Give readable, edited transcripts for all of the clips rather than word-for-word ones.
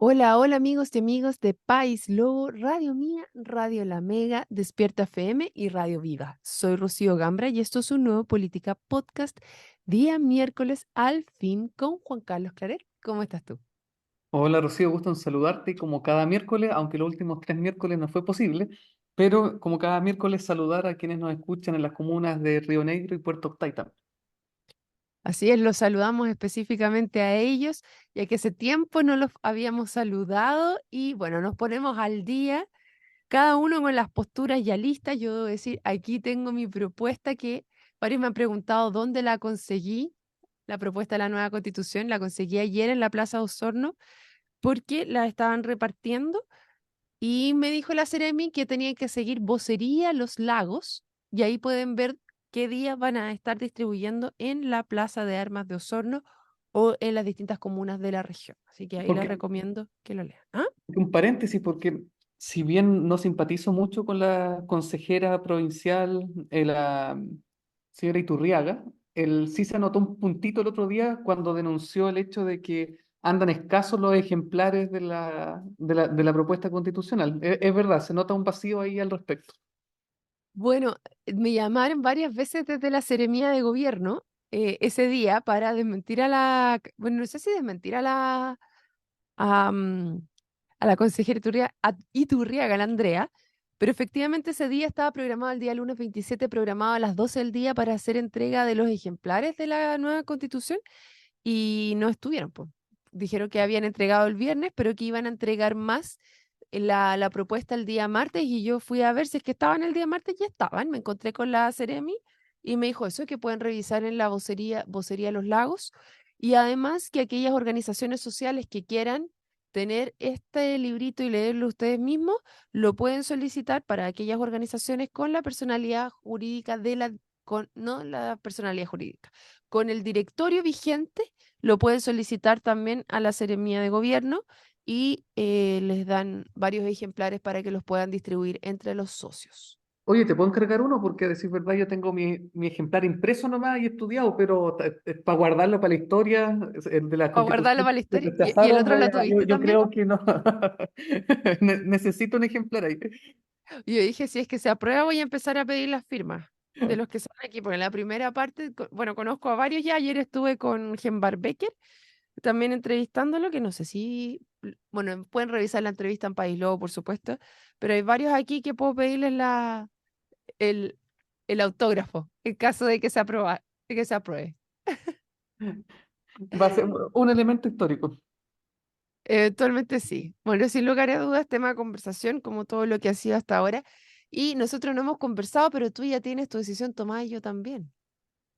Hola, hola amigos y amigos de País Lobo, Radio Mía, Radio La Mega, Despierta FM y Radio Viva. Soy Rocío Gambra y esto es un nuevo Política Podcast, día miércoles al fin con Juan Carlos Claret. ¿Cómo estás tú? Hola Rocío, gusto en saludarte como cada miércoles, aunque los últimos 3 miércoles no fue posible, pero como cada miércoles saludar a quienes nos escuchan en las comunas de Río Negro y Puerto Octay. Así es, los saludamos específicamente a ellos, ya que hace tiempo no los habíamos saludado y bueno, nos ponemos al día, cada uno con las posturas ya listas. Yo debo decir, aquí tengo mi propuesta que varios me han preguntado dónde la conseguí. La propuesta de la nueva constitución la conseguí ayer en la Plaza de Osorno porque la estaban repartiendo y me dijo la Ceremi que tenían que seguir Vocería Los Lagos y ahí pueden ver qué días van a estar distribuyendo en la Plaza de Armas de Osorno o en las distintas comunas de la región. Así que ahí les Porque, recomiendo que lo lean. ¿Ah? un paréntesis, porque si bien no simpatizo mucho con la consejera provincial, la señora Iturriaga, sí se anotó un puntito el otro día cuando denunció el hecho de que andan escasos los ejemplares de la propuesta constitucional. Es verdad, se nota un vacío ahí al respecto. Bueno, me llamaron varias veces desde la Seremía de Gobierno ese día para desmentir bueno, no sé si desmentir a, mm, a la consejera Iturriaga, la Andrea, pero efectivamente ese día estaba programado el día lunes 27, programado a las 12 del día para hacer entrega de los ejemplares de la nueva constitución y no estuvieron, pues. Dijeron que habían entregado el viernes, pero que iban a entregar más la propuesta el día martes y yo fui a ver si es que estaban el día martes, ya estaban, me encontré con la Ceremi y me dijo eso, que pueden revisar en la vocería Los Lagos y además que aquellas organizaciones sociales que quieran tener este librito y leerlo ustedes mismos, lo pueden solicitar para aquellas organizaciones con la personalidad jurídica no la personalidad jurídica, con el directorio vigente, lo pueden solicitar también a la Seremía de Gobierno y les dan varios ejemplares para que los puedan distribuir entre los socios. Oye, ¿te puedo encargar uno? Porque a decir verdad, yo tengo mi ejemplar impreso nomás y estudiado, pero para guardarlo para la historia, el de la Para guardarlo Constitución para la que historia. ¿Y el rechazaron, otro lo yo, tuviste yo también? creo que no. Necesito un ejemplar ahí. Y yo dije, si es que se aprueba, voy a empezar a pedir las firmas de los que están aquí, porque en la primera parte, bueno, conozco a varios ya. Ayer estuve con Genbar Becker, también entrevistándolo, que no sé si, bueno, pueden revisar la entrevista en País Lobo, por supuesto, pero hay varios aquí que puedo pedirles el, el autógrafo, en caso de que de que se apruebe. Va a ser un elemento histórico. Eventualmente sí. Bueno, sin lugar a dudas, tema de conversación, como todo lo que ha sido hasta ahora. Y nosotros no hemos conversado, pero tú ya tienes tu decisión tomada y yo también.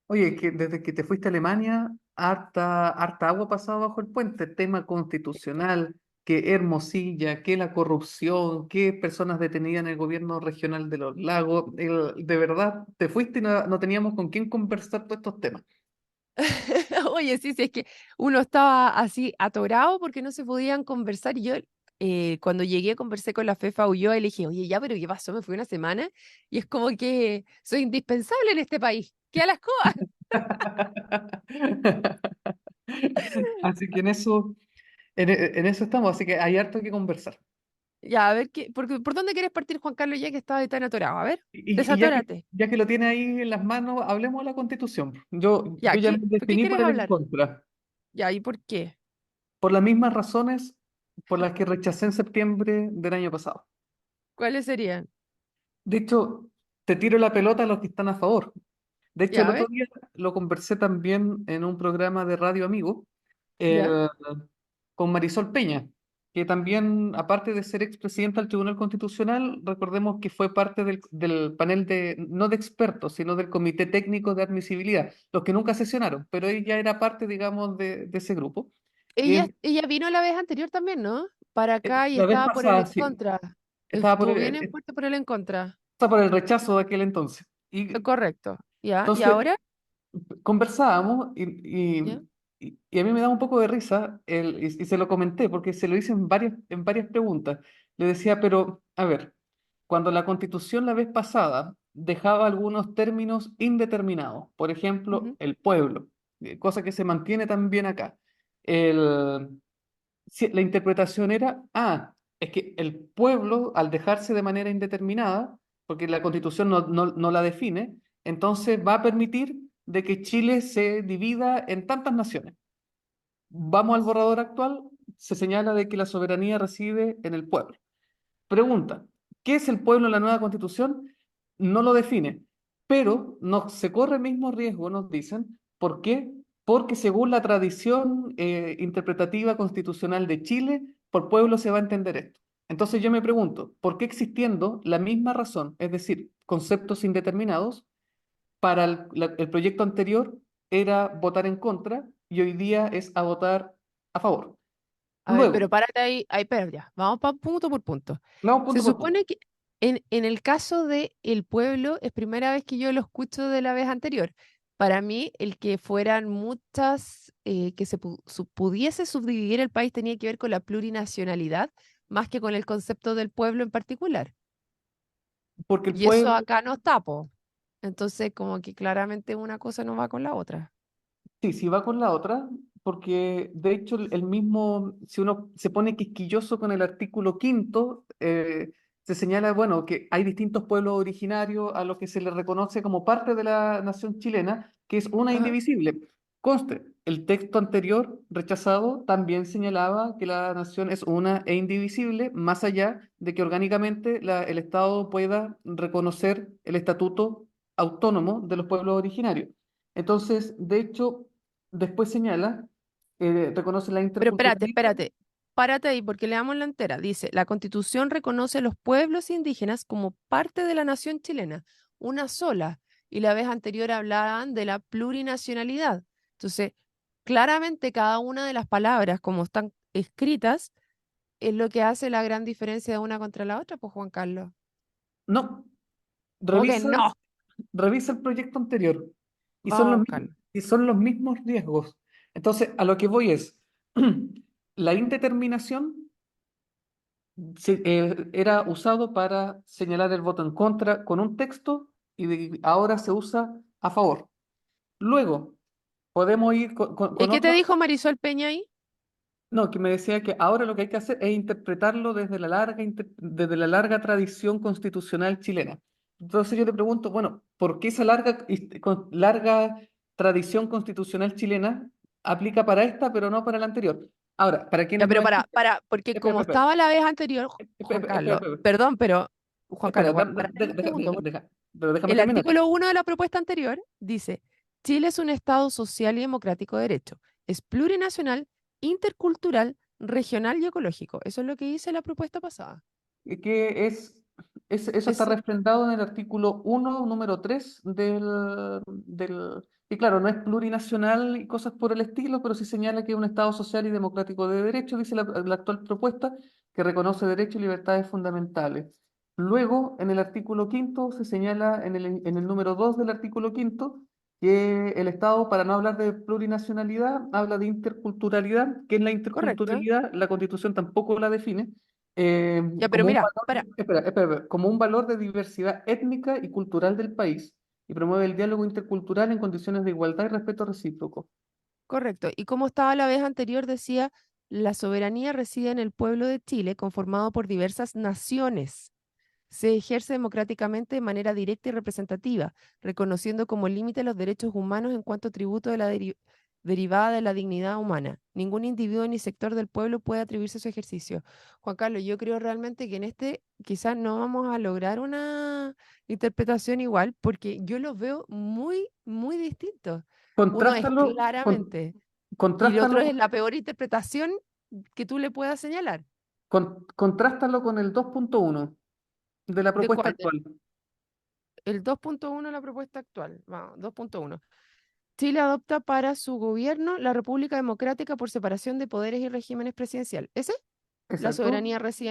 Oye, que desde que te fuiste a Alemania, harta agua ha pasado bajo el puente. Tema constitucional, que Hermosilla, que la corrupción, que personas detenidas en el gobierno regional de los lagos. De verdad, te fuiste y no teníamos con quién conversar todos estos temas. Oye, sí, sí, es que uno estaba así atorado porque no se podían conversar. Y yo, cuando llegué, conversé con la Fefa Ulloa y le dije, oye, ya, pero ¿qué pasó? Me fui una semana y es como que soy indispensable en este país. ¿Qué a las cosas? Así que en eso estamos, así que hay harto que conversar. Ya, a ver, ¿por dónde quieres partir, Juan Carlos, ya que estaba tan atorado? A ver, Y ya que, desatórate. ya que lo tiene ahí en las manos, hablemos de la Constitución. Yo Ya, ya me ¿por qué definí quieres por el en hablar? contra. Ya, ¿y por qué? Por las mismas razones por las que rechacé en septiembre del año pasado. ¿Cuáles serían? De hecho, te tiro la pelota a los que están a favor. De hecho, Ya, el a otro ver, día lo conversé también en un programa de Radio Amigo ya. eh, con Marisol Peña, que también, aparte de ser expresidenta del Tribunal Constitucional, recordemos que fue parte del panel no de expertos, sino del Comité Técnico de Admisibilidad, los que nunca sesionaron, pero ella era parte, digamos, de ese grupo. Ella vino la vez anterior también, ¿no? Para acá y La vez estaba por el pasada, en sí, contra. estaba Estuvo bien en eh, fuerte por el en contra. estaba por el rechazo de aquel entonces. Y Correcto. Ya, ¿y entonces ahora? conversábamos Ya. y a mí me da un poco de risa y se lo comenté porque se lo hice en varias preguntas. Le decía, pero a ver, cuando la Constitución la vez pasada dejaba algunos términos indeterminados, por ejemplo, Ujú. el pueblo, cosa que se mantiene también acá. la interpretación era, es que el pueblo, al dejarse de manera indeterminada, porque la Constitución no la define, entonces va a permitir de que Chile se divida en tantas naciones. Vamos al borrador actual, se señala de que la soberanía reside en el pueblo. Pregunta, ¿qué es el pueblo en la nueva Constitución? No lo define, pero se corre el mismo riesgo, nos dicen. ¿Por qué? Porque según la tradición interpretativa constitucional de Chile, por pueblo se va a entender esto. Entonces yo me pregunto, ¿por qué existiendo la misma razón, es decir, conceptos indeterminados, para el proyecto anterior era votar en contra y hoy día es a votar a favor? A ver, pero Luego, párate ahí, pero ya, vamos punto por punto. vamos Se punto por punto. supone que en el caso de el pueblo, es primera vez que yo lo escucho de la vez anterior. Para mí, el que fueran muchas, que pudiese subdividir el país tenía que ver con la plurinacionalidad, más que con el concepto del pueblo en particular. Porque el Y eso pueblo, acá no está, po. Entonces, como que claramente una cosa no va con la otra. sí, sí va con la otra, porque de hecho el mismo, si uno se pone quisquilloso con el artículo quinto, se señala, bueno, que hay distintos pueblos originarios a los que se les reconoce como parte de la nación chilena, que es una Ajá. indivisible. Conste, el texto anterior rechazado también señalaba que la nación es una e indivisible, más allá de que orgánicamente el Estado pueda reconocer el estatuto autónomo de los pueblos originarios. Entonces, de hecho, después señala, reconoce la Pero espérate, interculturalidad. espérate. Párate ahí porque leamos la entera. Dice, la Constitución reconoce a los pueblos indígenas como parte de la nación chilena, una sola. Y la vez anterior hablaban de la plurinacionalidad. Entonces, claramente cada una de las palabras, como están escritas, es lo que hace la gran diferencia de una contra la otra, pues Juan Carlos. No, ¿Cómo que revisa, no? revisa el proyecto anterior y Vamos son a los, buscarlo. y son los mismos riesgos. Entonces, a lo que voy es, la indeterminación era usado para señalar el voto en contra con un texto y ahora se usa a favor. Luego, podemos ir ¿Y con qué te otro. dijo Marisol Peña ahí? No, que me decía que ahora lo que hay que hacer es interpretarlo desde la larga tradición constitucional chilena. Entonces yo le pregunto, bueno, ¿por qué esa larga tradición constitucional chilena aplica para esta, pero no para la anterior? Ahora, para Ya, quienes no pero entienden, porque espera, como espera, estaba la vez anterior, Juan espera, espera, Carlos, espera, perdón, pero Juan espera, Carlos, espera, párate ahí un segundo, porque pero déjame el terminar. artículo 1 de la propuesta anterior dice, Chile es un Estado social y democrático de derecho, es plurinacional, intercultural, regional y ecológico. Eso es lo que dice la propuesta pasada. Que eso está Es refrendado en el artículo 1 número 3 y claro, no es plurinacional y cosas por el estilo, pero sí señala que es un Estado social y democrático de derecho, dice la actual propuesta, que reconoce derechos y libertades fundamentales. Luego, en el artículo quinto, se señala en el número 2 del artículo quinto, que el Estado, para no hablar de plurinacionalidad, habla de interculturalidad. ¿Qué es la correcto. interculturalidad? La Constitución tampoco la define, Ya, pero como un mira, valor, como un valor de diversidad étnica y cultural del país y promueve el diálogo intercultural en condiciones de igualdad y respeto recíproco. correcto. Y como estaba la vez anterior, decía, la soberanía reside en el pueblo de Chile, conformado por diversas naciones. Se ejerce democráticamente de manera directa y representativa, reconociendo como límite los derechos humanos en cuanto tributo de la derivada de la dignidad humana. Ningún individuo ni sector del pueblo puede atribuirse su ejercicio. Juan Carlos, yo creo realmente que en este quizás no vamos a lograr una interpretación igual, porque yo los veo muy, muy distintos. Uno es Contrástalo, claramente y el otro contrástalo, es la peor interpretación que tú le puedas señalar. contrástalo con el 2.1 de la ¿De propuesta cuál? actual. El 2.1 de la propuesta actual. Vamos, 2.1. Chile adopta para su gobierno la República Democrática por separación de poderes y regímenes presidencial. ¿Ese? La Exacto. soberanía reside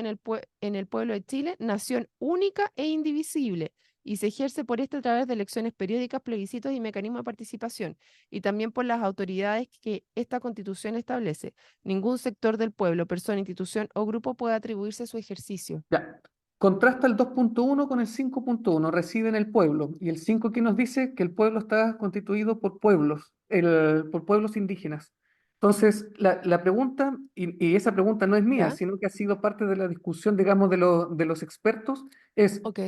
en el pueblo de Chile, nación única e indivisible, y se ejerce por este a través de elecciones periódicas, plebiscitos y mecanismos de participación, y también por las autoridades que esta constitución establece. Ningún sector del pueblo, persona, institución o grupo puede atribuirse su ejercicio. Ya. Contrasta el 2.1 con el 5.1. Reside en el pueblo. Y el 5 que nos dice que el pueblo está constituido por pueblos indígenas. Entonces, la pregunta, y esa pregunta no es mía, ¿Ya? sino que ha sido parte de la discusión, digamos, de los expertos, es Ok,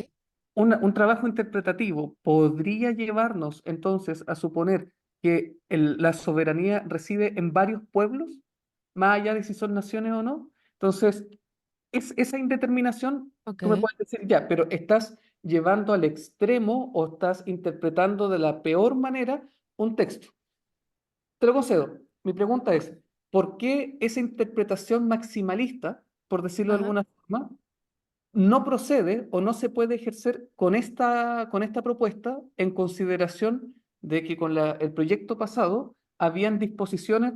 un trabajo interpretativo podría llevarnos entonces a suponer que la soberanía reside en varios pueblos, más allá de si son naciones o no. Entonces, es esa indeterminación, tú me ok. puedes decir, ya, pero ¿estás llevando al extremo o estás interpretando de la peor manera un texto? Te lo concedo. Mi pregunta es, ¿por qué esa interpretación maximalista, por decirlo de Ajá. alguna forma, no procede o no se puede ejercer con esta propuesta en consideración de que con el proyecto pasado habían disposiciones,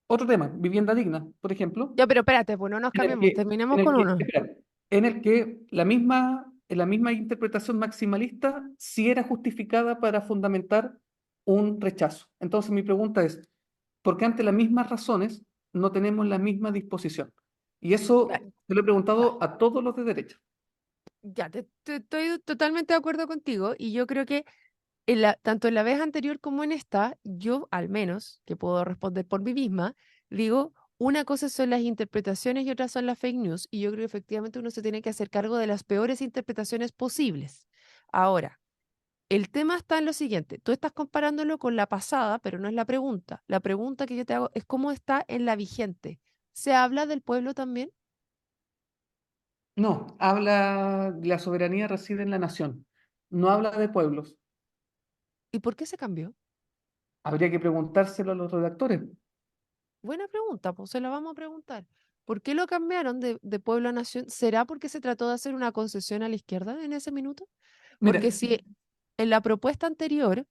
otro tema, vivienda digna, por ejemplo, Ya, pero espérate, pues no nos cambiemos, en terminemos el con que, uno. espera, en el que la misma interpretación maximalista sí era justificada para fundamentar un rechazo. Entonces mi pregunta es, ¿por qué ante las mismas razones no tenemos la misma disposición? Y Ya, eso se lo he ya, preguntado a todos los de derecha. ya, estoy totalmente de acuerdo contigo y yo creo que tanto en la vez anterior como en esta, yo al menos, que puedo responder por mí misma, digo, una cosa son las interpretaciones y otra son las fake news, y yo creo que efectivamente uno se tiene que hacer cargo de las peores interpretaciones posibles. Ahora, el tema está en lo siguiente, tú estás comparándolo con la pasada, pero no es la pregunta. La pregunta que yo te hago es cómo está en la vigente. ¿Se habla del pueblo también? No, habla, la soberanía reside en la nación, no habla de pueblos. ¿Y por qué se cambió? Habría que preguntárselo a los redactores. Buena pregunta, pues se la vamos a preguntar. ¿Por qué lo cambiaron de pueblo a nación? ¿Será porque se trató de hacer una concesión a la izquierda en ese minuto? Mira, Porque si en la propuesta anterior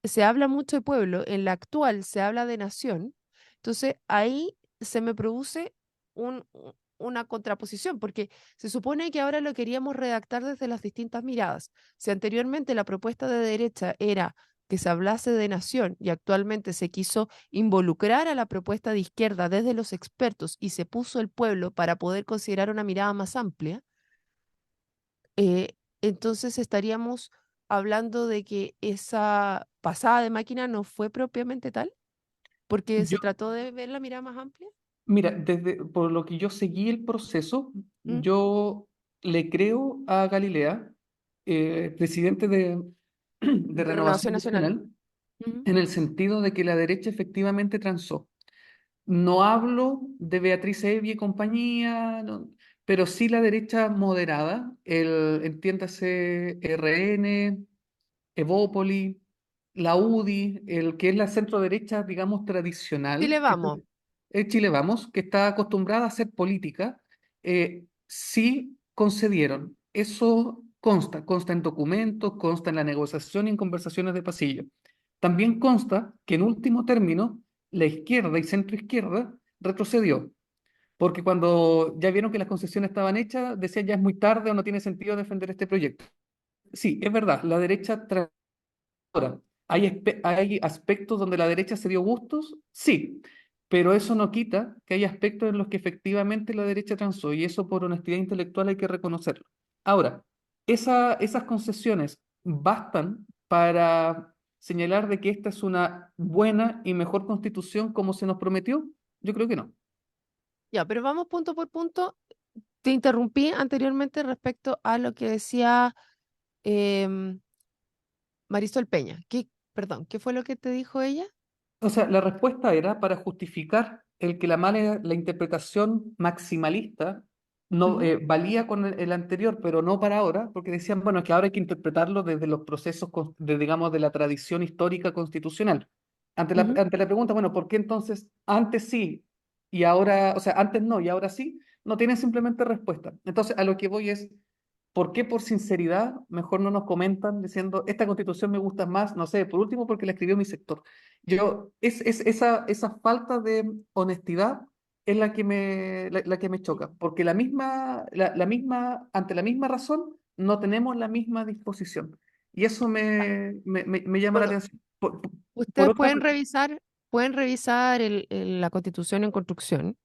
se habla mucho de pueblo, en la actual se habla de nación, entonces ahí se me produce una contraposición, porque se supone que ahora lo queríamos redactar desde las distintas miradas. Si anteriormente la propuesta de derecha era que se hablase de nación y actualmente se quiso involucrar a la propuesta de izquierda desde los expertos y se puso el pueblo para poder considerar una mirada más amplia, entonces estaríamos hablando de que esa pasada de máquina no fue propiamente tal, porque yo, se trató de ver la mirada más amplia. mira, desde por lo que yo seguí el proceso, ¿Mm? yo le creo a Galilea, presidente de De Renovación Renovación Nacional. Nacional, Ujú. en el sentido de que la derecha efectivamente transó. No hablo de Beatriz Evi y compañía, pero sí la derecha moderada, entiéndase RN, Evópoli, la UDI, el que es la centro derecha, digamos, tradicional, Chile vamos. Chile Vamos, que está acostumbrada a hacer política, sí concedieron. Eso consta en documentos, consta en la negociación y en conversaciones de pasillo. También consta que en último término, la izquierda y centro izquierda retrocedió, porque cuando ya vieron que las concesiones estaban hechas, decían ya es muy tarde o no tiene sentido defender este proyecto. Sí, es verdad, la derecha ahora, ¿hay aspectos donde la derecha se dio gustos? Sí, pero eso no quita que hay aspectos en los que efectivamente la derecha transó y eso por honestidad intelectual hay que reconocerlo. Ahora, esas concesiones bastan para señalar de que esta es una buena y mejor constitución como se nos prometió. Yo creo que no. Ya, pero vamos punto por punto. Te interrumpí anteriormente respecto a lo que decía em, Marisol Peña. Perdón, ¿qué fue lo que te dijo ella? O sea, la respuesta era para justificar el que la interpretación maximalista no Ujú, valía con el anterior, pero no para ahora, porque decían, bueno, que ahora hay que interpretarlo desde los procesos, digamos, de la tradición histórica constitucional. ujú. Ante la pregunta, bueno, ¿por qué entonces antes sí y ahora, o sea, antes no y ahora sí? No tienen simplemente respuesta. Entonces, a lo que voy es, ¿por qué por sinceridad mejor no nos comentan diciendo, esta constitución me gusta más, no sé, por último porque la escribió mi sector? Esa falta de honestidad es la que me choca, porque ante la misma razón no tenemos la misma disposición. Y eso me llama la Bueno, atención. Por ustedes otra, pueden revisar la Constitución en Construcción,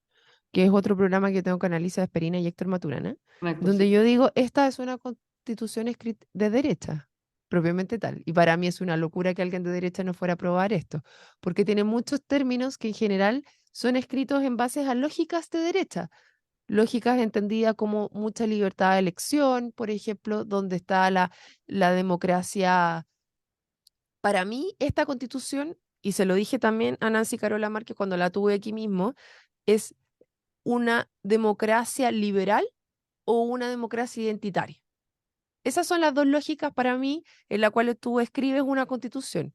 que es otro programa que tengo con Analisa Esperina y Héctor Maturana, Héctor, donde sí. yo digo, esta es una constitución escrita de derecha. propiamente tal. Y para mí es una locura que alguien de derecha no fuera a aprobar esto, porque tiene muchos términos que en general son escritos en base a lógicas de derecha. Lógicas entendidas como mucha libertad de elección, por ejemplo, donde está la democracia. Para mí, esta constitución, y se lo dije también a Nancy Carola Márquez cuando la tuve aquí mismo, es una democracia liberal o una democracia identitaria. Esas son las dos lógicas para mí en las cuales tú escribes una constitución.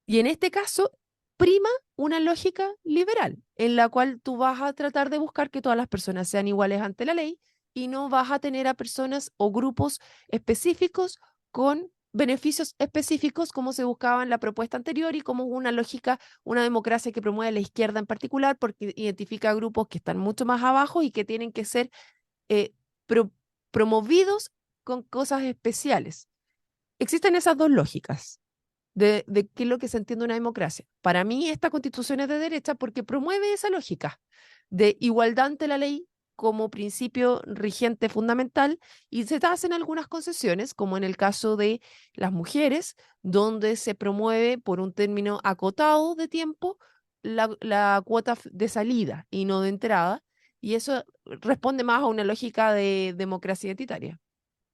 Y en este caso, prima una lógica liberal, en la cual tú vas a tratar de buscar que todas las personas sean iguales ante la ley y no vas a tener a personas o grupos específicos con beneficios específicos como se buscaba en la propuesta anterior y como una lógica, una democracia que promueve la izquierda en particular porque identifica grupos que están mucho más abajo y que tienen que ser eh, pro- promovidos con cosas especiales. Existen esas dos lógicas de qué es lo que se entiende una democracia. Para mí, esta constitución es de derecha porque promueve esa lógica de igualdad ante la ley como principio rigente fundamental y se hacen algunas concesiones, como en el caso de las mujeres, donde se promueve por un término acotado de tiempo la cuota de salida y no de entrada, y eso responde más a una lógica de democracia identitaria.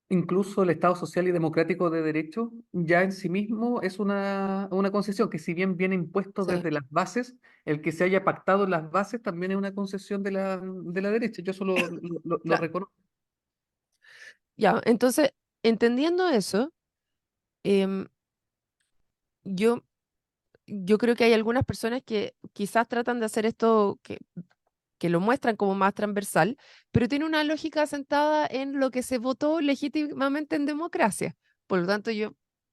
Incluso el Estado social y democrático de derecho ya en sí mismo es una concesión que si bien viene impuesto Sí, desde las bases, el que se haya pactado en las bases también es una concesión de la derecha. Yo eso lo claro. reconozco. Ya, entonces, entendiendo eso, em, yo, yo creo que hay algunas personas que quizás tratan de hacer esto, que lo muestran como más transversal, pero tiene una lógica sentada en lo que se votó legítimamente en democracia. Por lo tanto,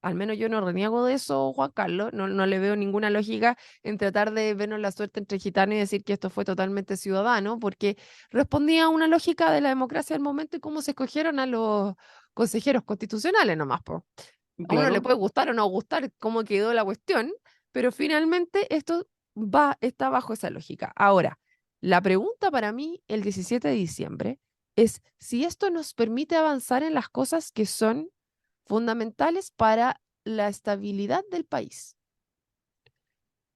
al menos yo no reniego de eso, Juan Carlos, no le veo ninguna lógica en tratar de vernos la suerte entre gitanos y decir que esto fue totalmente ciudadano, porque respondía a una lógica de la democracia del momento y cómo se escogieron a los consejeros constitucionales nomás, po. A uno le Claro. puede gustar o no gustar cómo quedó la cuestión, pero finalmente esto está bajo esa lógica. Ahora, la pregunta para mí el 17 de diciembre es si esto nos permite avanzar en las cosas que son fundamentales para la estabilidad del país.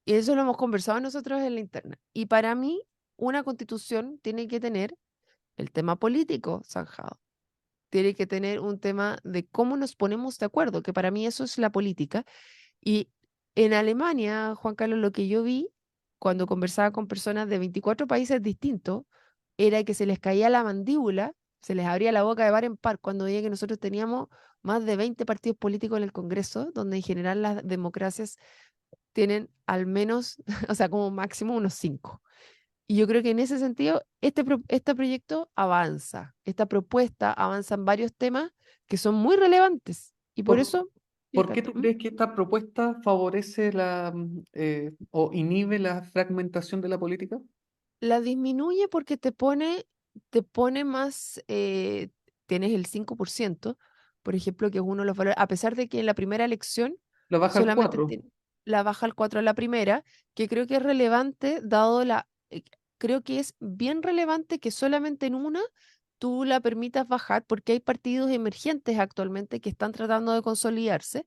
Y eso lo hemos conversado nosotros en la interna. Y para mí, una constitución tiene que tener el tema político zanjado, tiene que tener un tema de cómo nos ponemos de acuerdo, que para mí eso es la política. Y en Alemania, Juan Carlos, lo que yo vi cuando conversaba con personas de 24 países distintos era que se les caía la mandíbula, se les abría la boca de par en par cuando veía que nosotros teníamos más de 20 partidos políticos en el Congreso, donde en general las democracias tienen al menos, o sea, como máximo unos 5. Y yo creo que en ese sentido, este proyecto avanza, esta propuesta avanza en varios temas que son muy relevantes. Y por ¿Por, eso, por qué fíjate, tú crees que esta propuesta favorece o inhibe la fragmentación de la política? la disminuye porque te pone más, tienes el 5%, por ejemplo, que es uno de los valores, a pesar de que en la primera elección La baja al solamente 4. la baja al 4 en la primera, que creo que es relevante, creo que es bien relevante que solamente en una tú la permitas bajar, porque hay partidos emergentes actualmente que están tratando de consolidarse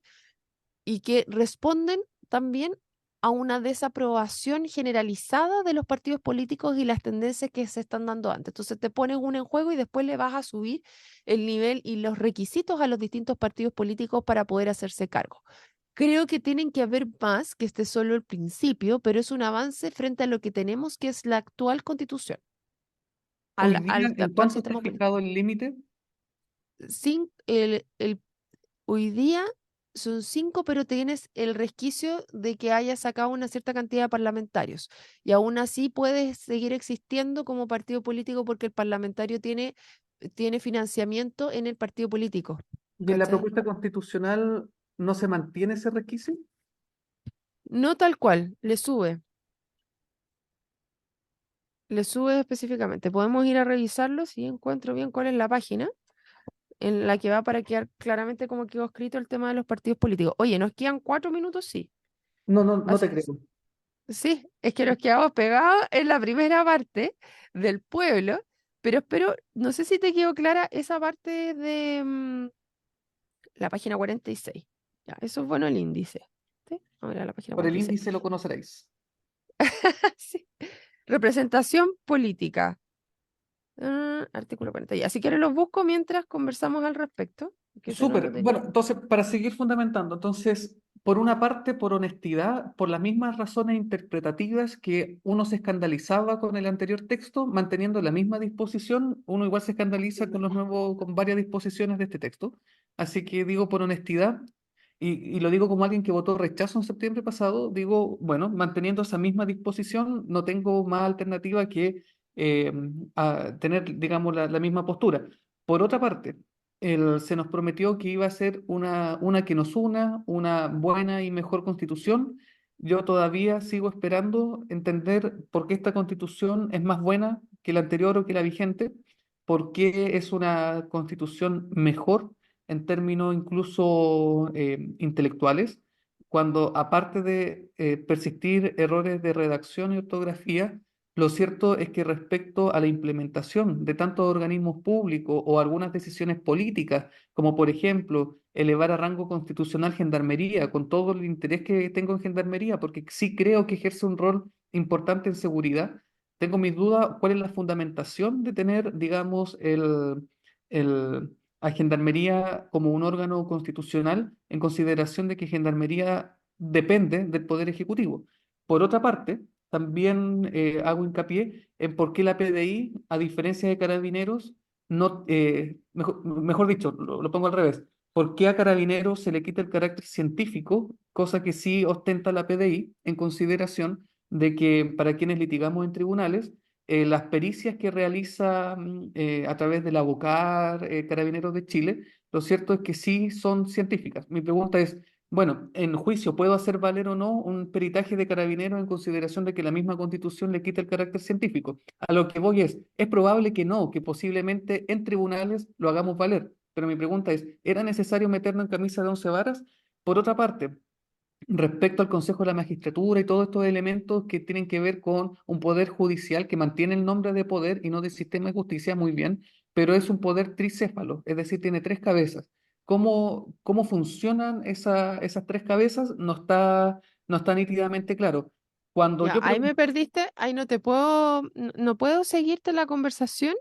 y que responden también a una desaprobación generalizada de los partidos políticos y las tendencias que se están dando antes. Entonces te pones uno en juego y después le vas a subir el nivel y los requisitos a los distintos partidos políticos para poder hacerse cargo. Creo que tienen que haber más, que este es solo el principio, pero es un avance frente a lo que tenemos, que es la actual constitución, Hoy al, día, al ¿en actual cuánto está sistema político. fijado el límite? Hoy día son 5, pero tienes el resquicio de que hayas sacado una cierta cantidad de parlamentarios. Y aún así puedes seguir existiendo como partido político porque el parlamentario tiene financiamiento en el partido político. ¿Y en la ¿Cachai? propuesta constitucional no se mantiene ese requisito? No tal cual, le sube específicamente. Podemos ir a revisarlo si encuentro bien cuál es la página en la que va para quedar claramente como quedó escrito el tema de los partidos políticos. Oye, nos quedan 4 minutos, sí. No, no, no Así te que creo. sí, es que nos quedamos pegados en la primera parte del pueblo, pero espero, no sé si te quedó clara esa parte de la página 46. Ya, eso es bueno el índice. ¿Sí? Vamos a ver a la página Por el 46. índice lo conoceréis. Sí. Representación política. Artículo 40. Ya, si quieres los busco mientras conversamos al respecto, que ese no lo Súper. Bueno, tenía. entonces, para seguir fundamentando, entonces, por una parte, por honestidad, por las mismas razones interpretativas que uno se escandalizaba con el anterior texto, manteniendo la misma disposición, uno igual se escandaliza con los nuevos, con varias disposiciones de este texto. Así que digo por honestidad, y lo digo como alguien que votó rechazo en septiembre pasado, digo, bueno, manteniendo esa misma disposición, no tengo más alternativa que eh, tener, digamos, la misma postura. Por otra parte, se nos prometió que iba a ser una que nos una, una buena y mejor constitución. Yo todavía sigo esperando entender por qué esta constitución es más buena que la anterior o que la vigente, por qué es una constitución mejor en términos incluso intelectuales, cuando aparte de persistir errores de redacción y ortografía, lo cierto es que respecto a la implementación de tantos organismos públicos o algunas decisiones políticas, como por ejemplo elevar a rango constitucional Gendarmería, con todo el interés que tengo en Gendarmería, porque sí creo que ejerce un rol importante en seguridad, tengo mis dudas cuál es la fundamentación de tener, digamos, el, a Gendarmería como un órgano constitucional en consideración de que Gendarmería depende del Poder Ejecutivo. Por otra parte, también hago hincapié en por qué la PDI, a diferencia de Carabineros, no, mejor dicho, lo pongo al revés, por qué a Carabineros se le quita el carácter científico, cosa que sí ostenta la PDI, en consideración de que para quienes litigamos en tribunales, las pericias que realiza a través de la ABOCAR, Carabineros de Chile, lo cierto es que sí son científicas. Mi pregunta es, bueno, en juicio, ¿puedo hacer valer o no un peritaje de Carabineros en consideración de que la misma Constitución le quita el carácter científico? A lo que voy es probable que no, que posiblemente en tribunales lo hagamos valer. Pero mi pregunta es, ¿era necesario meternos en camisa de once varas? Por otra parte, respecto al Consejo de la Magistratura y todos estos elementos que tienen que ver con un poder judicial que mantiene el nombre de poder y no de sistema de justicia, muy bien, pero es un poder tricéfalo, es decir, tiene tres cabezas. ¿Cómo funcionan esas tres cabezas? No está nítidamente claro. Cuando Ya, yo ahí me pregunto, perdiste, ahí no te puedo, no puedo seguirte la conversación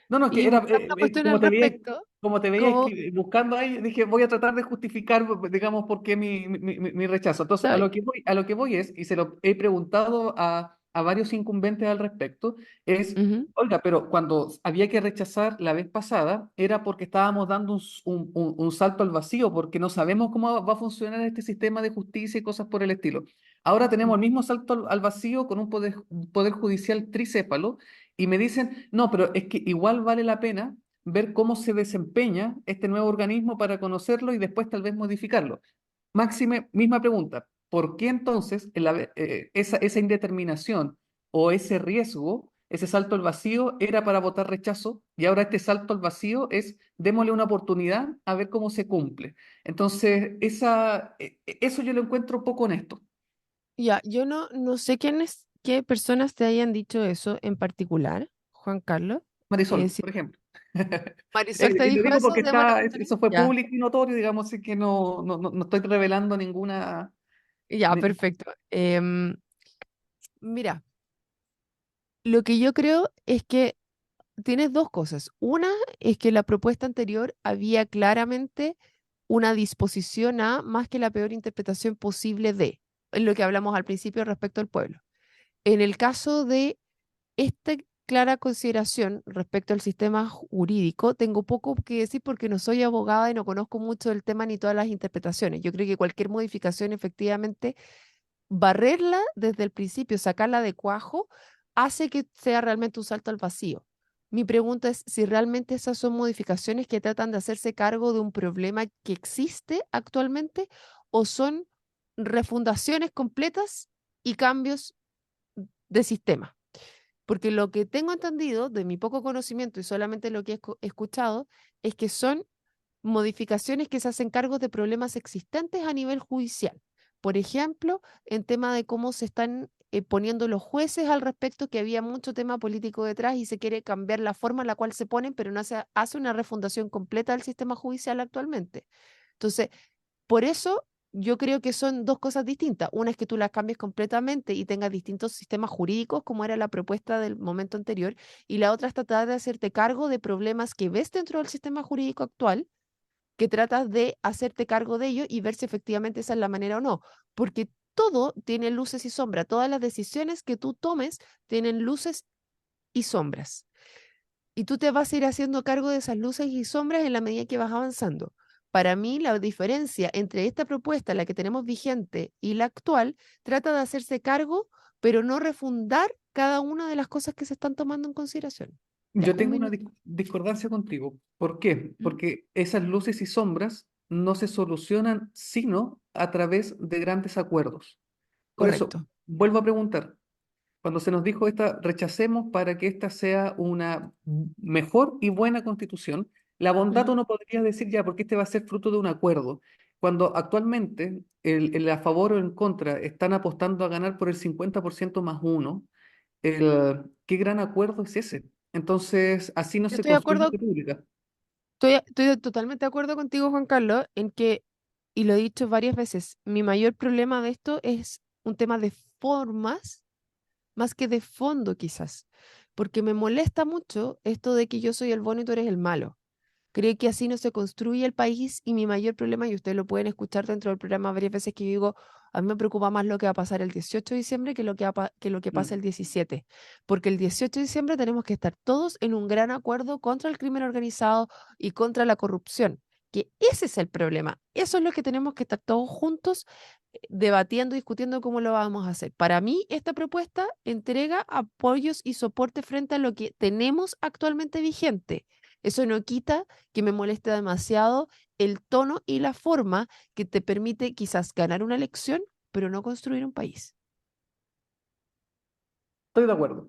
no, no, que y era, buscar una cuestión al como respecto. te veía Como, buscando ahí, dije, voy a tratar de justificar, digamos, por qué mi rechazo. Entonces, está bien. a lo que voy es, y se lo he preguntado a varios incumbentes al respecto, es, Ujú. oiga, pero cuando había que rechazar la vez pasada, era porque estábamos dando un salto al vacío, porque no sabemos cómo va a funcionar este sistema de justicia y cosas por el estilo. Ahora tenemos el mismo salto al vacío con un poder judicial tricépalo y me dicen, no, pero es que igual vale la pena ver cómo se desempeña este nuevo organismo para conocerlo y después tal vez modificarlo. Máxime, misma pregunta, ¿por qué entonces esa indeterminación o ese riesgo, ese salto al vacío era para votar rechazo y ahora este salto al vacío es démosle una oportunidad a ver cómo se cumple? Entonces, eso yo lo encuentro poco honesto. Ya, yo no sé qué personas te hayan dicho eso en particular, Juan Carlos. Marisol, Si por ejemplo. Marisol te Y te dijo digo eso, porque démosle la oportunidad. eso fue Ya, público y notorio, digamos, así que no estoy revelando ninguna... ya, ni- perfecto. Mira, lo que yo creo es que tienes dos cosas. Una es que la propuesta anterior había claramente una disposición a más que la peor interpretación posible de, en lo que hablamos al principio respecto al pueblo. En el caso de esta clara consideración respecto al sistema jurídico, tengo poco que decir porque no soy abogada y no conozco mucho del tema ni todas las interpretaciones. Yo creo que cualquier modificación, efectivamente, barrerla desde el principio, sacarla de cuajo, hace que sea realmente un salto al vacío. Mi pregunta es si realmente esas son modificaciones que tratan de hacerse cargo de un problema que existe actualmente o son refundaciones completas y cambios de sistema. Porque lo que tengo entendido de mi poco conocimiento y solamente lo que he escuchado es que son modificaciones que se hacen cargo de problemas existentes a nivel judicial. Por ejemplo, en tema de cómo se están poniendo los jueces al respecto, que había mucho tema político detrás y se quiere cambiar la forma en la cual se ponen, pero no se hace una refundación completa del sistema judicial actualmente. Entonces, por eso yo creo que son dos cosas distintas. Una es que tú las cambies completamente y tengas distintos sistemas jurídicos, como era la propuesta del momento anterior, y la otra es tratar de hacerte cargo de problemas que ves dentro del sistema jurídico actual, que tratas de hacerte cargo de ello y ver si efectivamente esa es la manera o no, porque todo tiene luces y sombras, todas las decisiones que tú tomes tienen luces y sombras. Y tú te vas a ir haciendo cargo de esas luces y sombras en la medida que vas avanzando. Para mí, la diferencia entre esta propuesta, la que tenemos vigente, y la actual, trata de hacerse cargo, pero no refundar cada una de las cosas que se están tomando en consideración. Ya, Yo un tengo una minuto. discordancia contigo. ¿Por qué? Porque esas luces y sombras no se solucionan sino a través de grandes acuerdos. Por eso, Correcto. vuelvo a preguntar, cuando se nos dijo esta, rechacemos para que esta sea una mejor y buena constitución, la bondad Ujú. uno podría decir ya, porque este va a ser fruto de un acuerdo. Cuando actualmente el a favor o en contra están apostando a ganar por el 50% más uno, ¿qué gran acuerdo es ese? Entonces, así no Yo se estoy de construye una acuerdo, república. estoy totalmente de acuerdo contigo, Juan Carlos, en que, y lo he dicho varias veces, mi mayor problema de esto es un tema de formas más que de fondo quizás, porque me molesta mucho esto de que yo soy el bueno y tú eres el malo. Creo que así no se construye el país y mi mayor problema, y ustedes lo pueden escuchar dentro del programa varias veces que yo digo, a mí me preocupa más lo que va a pasar el 18 de diciembre que que lo que pasa el Mm. 17, porque el 18 de diciembre tenemos que estar todos en un gran acuerdo contra el crimen organizado y contra la corrupción, que ese es el problema. Eso es lo que tenemos que estar todos juntos debatiendo, discutiendo cómo lo vamos a hacer. Para mí, esta propuesta entrega apoyos y soporte frente a lo que tenemos actualmente vigente. Eso no quita que me moleste demasiado el tono y la forma que te permite quizás ganar una elección, pero no construir un país. Estoy de acuerdo.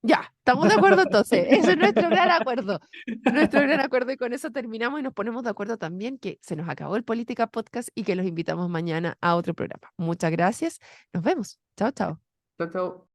Ya, estamos de acuerdo entonces. Ese es nuestro gran acuerdo. Nuestro gran acuerdo y con eso terminamos y nos ponemos de acuerdo también que se nos acabó el Política Podcast y que los invitamos mañana a otro programa. Muchas gracias. Nos vemos. Chao, chao. Chao, chao.